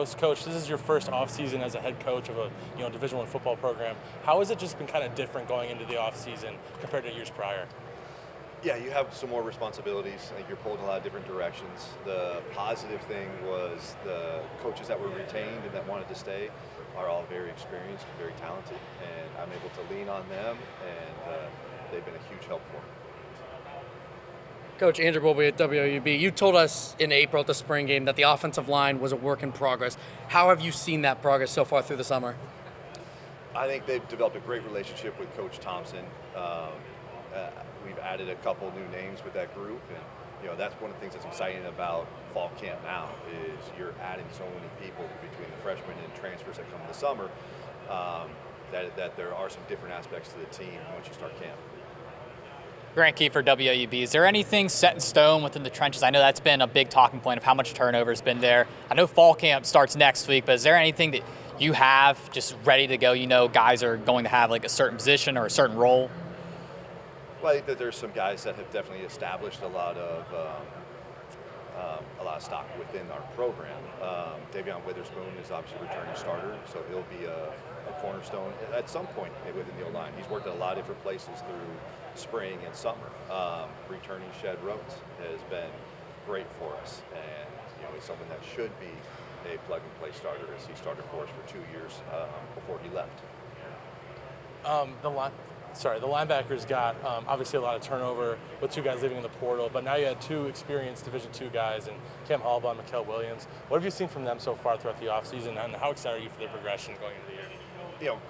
foremost, Coach, this is your first offseason as a head coach of a Division I football program. How has it just been kind of different going into the offseason compared to years prior? Yeah, you have some more responsibilities. I think you're pulled in a lot of different directions. The positive thing was the coaches that were retained and that wanted to stay are all very experienced and very talented, and I'm able to lean on them, and they've been a huge help for me. Coach Andrew Bowlby at WUB, you told us in April at the spring game that the offensive line was a work in progress. How have you seen that progress so far through the summer? I think they've developed a great relationship with Coach Thompson. We've added a couple new names with that group, and that's one of the things that's exciting about fall camp now is you're adding so many people between the freshmen and transfers that come in the summer that there are some different aspects to the team once you start camp. Grant Key for WUB. Is there anything set in stone within the trenches? I know that's been a big talking point of how much turnover has been there. I know fall camp starts next week, but is there anything that you have just ready to go? Guys are going to have like a certain position or a certain role? Well, I think that there's some guys that have definitely established a lot of stock within our program. Davion Witherspoon is obviously a returning starter, so he'll be a cornerstone at some point within the O-line. He's worked at a lot of different places through spring and summer. Returning Shed Rhodes has been great for us, and he's someone that should be a plug-and-play starter as he started for us for 2 years before he left. The linebackers got obviously a lot of turnover with two guys leaving in the portal, but now you had two experienced Division II guys, and Cam Hallbaugh and Mikael Williams. What have you seen from them so far throughout the offseason, and how excited are you for their progression going into the year?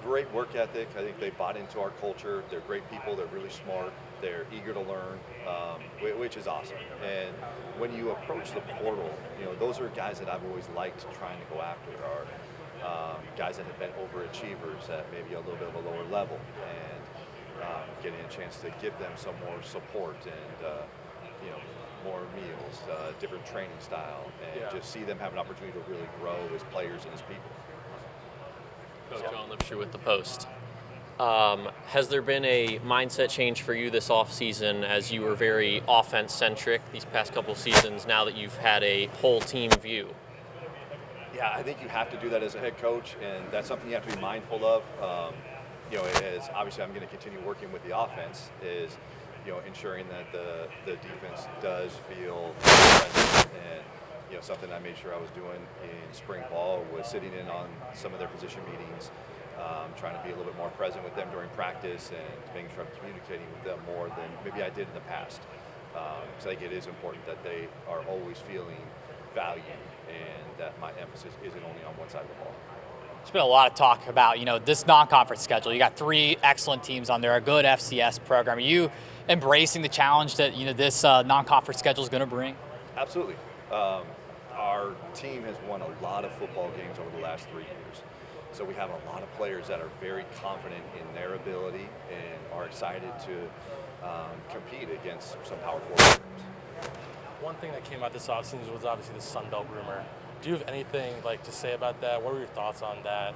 Great work ethic. I think they bought into our culture. They're great people. They're really smart. They're eager to learn, which is awesome. And when you approach the portal, those are guys that I've always liked trying to go after, are guys that have been overachievers at maybe a little bit of a lower level, and getting a chance to give them some more support and more meals, different training style, and just see them have an opportunity to really grow as players and as people. Coach John Lipsher with the Post. Has there been a mindset change for you this offseason as you were very offense-centric these past couple seasons now that you've had a whole team view? Yeah, I think you have to do that as a head coach, and that's something you have to be mindful of. As obviously I'm going to continue working with the offense is, ensuring that the defense does feel present. And, something I made sure I was doing in spring ball was sitting in on some of their position meetings, trying to be a little bit more present with them during practice and making sure I'm communicating with them more than maybe I did in the past. So I think it is important that they are always feeling valued and that my emphasis isn't only on one side of the ball. There's been a lot of talk about, this non-conference schedule. You got 3 excellent teams on there, a good FCS program. Are you embracing the challenge that, this non-conference schedule is going to bring? Absolutely. Our team has won a lot of football games over the last 3 years. So we have a lot of players that are very confident in their ability and are excited to compete against some Power 4 programs. One thing that came out this offseason was obviously the Sun Belt rumor. Do you have anything to say about that? What were your thoughts on that?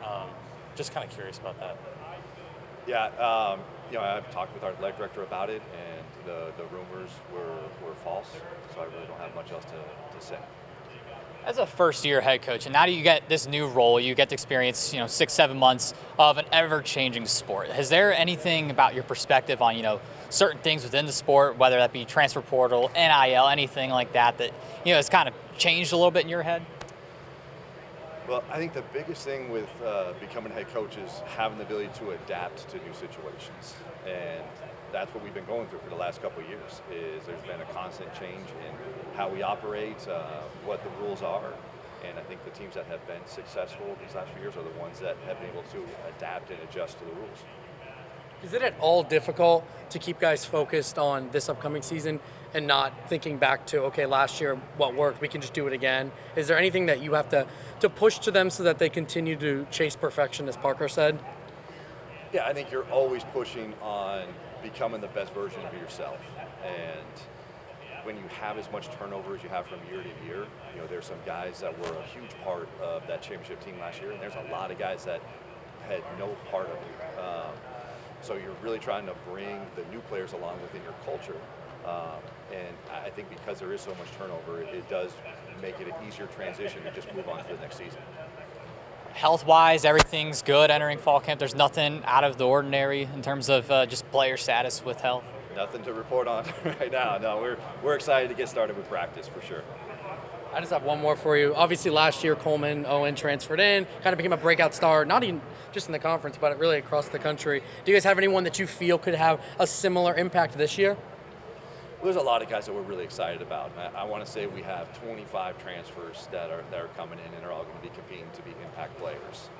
Just kind of curious about that. Yeah, I've talked with our athletic director about it, and the rumors were false, so I really don't have much else to say. As a first-year head coach, and now you get this new role, you get to experience 6-7 months of an ever-changing sport. Is there anything about your perspective on certain things within the sport, whether that be transfer portal, NIL, anything like that has kind of changed a little bit in your head? Well, I think the biggest thing with becoming a head coach is having the ability to adapt to new situations, and that's what we've been going through for the last couple of years. Is there's been a constant change in how we operate, what the rules are, and I think the teams that have been successful these last few years are the ones that have been able to adapt and adjust to the rules. Is it at all difficult to keep guys focused on this upcoming season and not thinking back to, okay, last year what worked, we can just do it again? Is there anything that you have to push to them so that they continue to chase perfection, as Parker said? Yeah, I think you're always pushing on becoming the best version of yourself. And when you have as much turnover as you have from year to year, there's some guys that were a huge part of that championship team last year, and there's a lot of guys that had no part of it. So you're really trying to bring the new players along within your culture. And I think because there is so much turnover, it does make it an easier transition to just move on to the next season. health-wise, everything's good entering fall camp. There's nothing out of the ordinary in terms of just player status with health. Nothing to report on right now. No, we're excited to get started with practice for sure. I just have one more for you. Obviously, last year, Coleman, Owen transferred in, kind of became a breakout star, not even just in the conference, but really across the country. Do you guys have anyone that you feel could have a similar impact this year? Well, there's a lot of guys that we're really excited about. I want to say we have 25 transfers that are coming in and are all going to be competing to be impact players.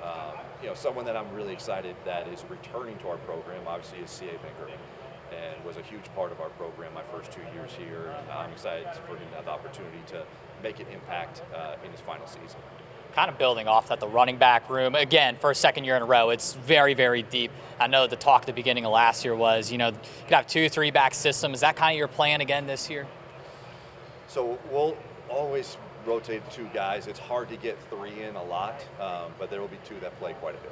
Someone that I'm really excited that is returning to our program, obviously, is C.A. Binker, and was a huge part of our program my first 2 years here. And I'm excited for him to have the opportunity to make an impact in his final season. Kind of building off that, the running back room, again, for a second year in a row, it's very, very deep. I know the talk at the beginning of last year was, you could have 2-3 back system. Is that kind of your plan again this year? So we'll always rotate 2 guys. It's hard to get 3 in a lot, but there will be 2 that play quite a bit.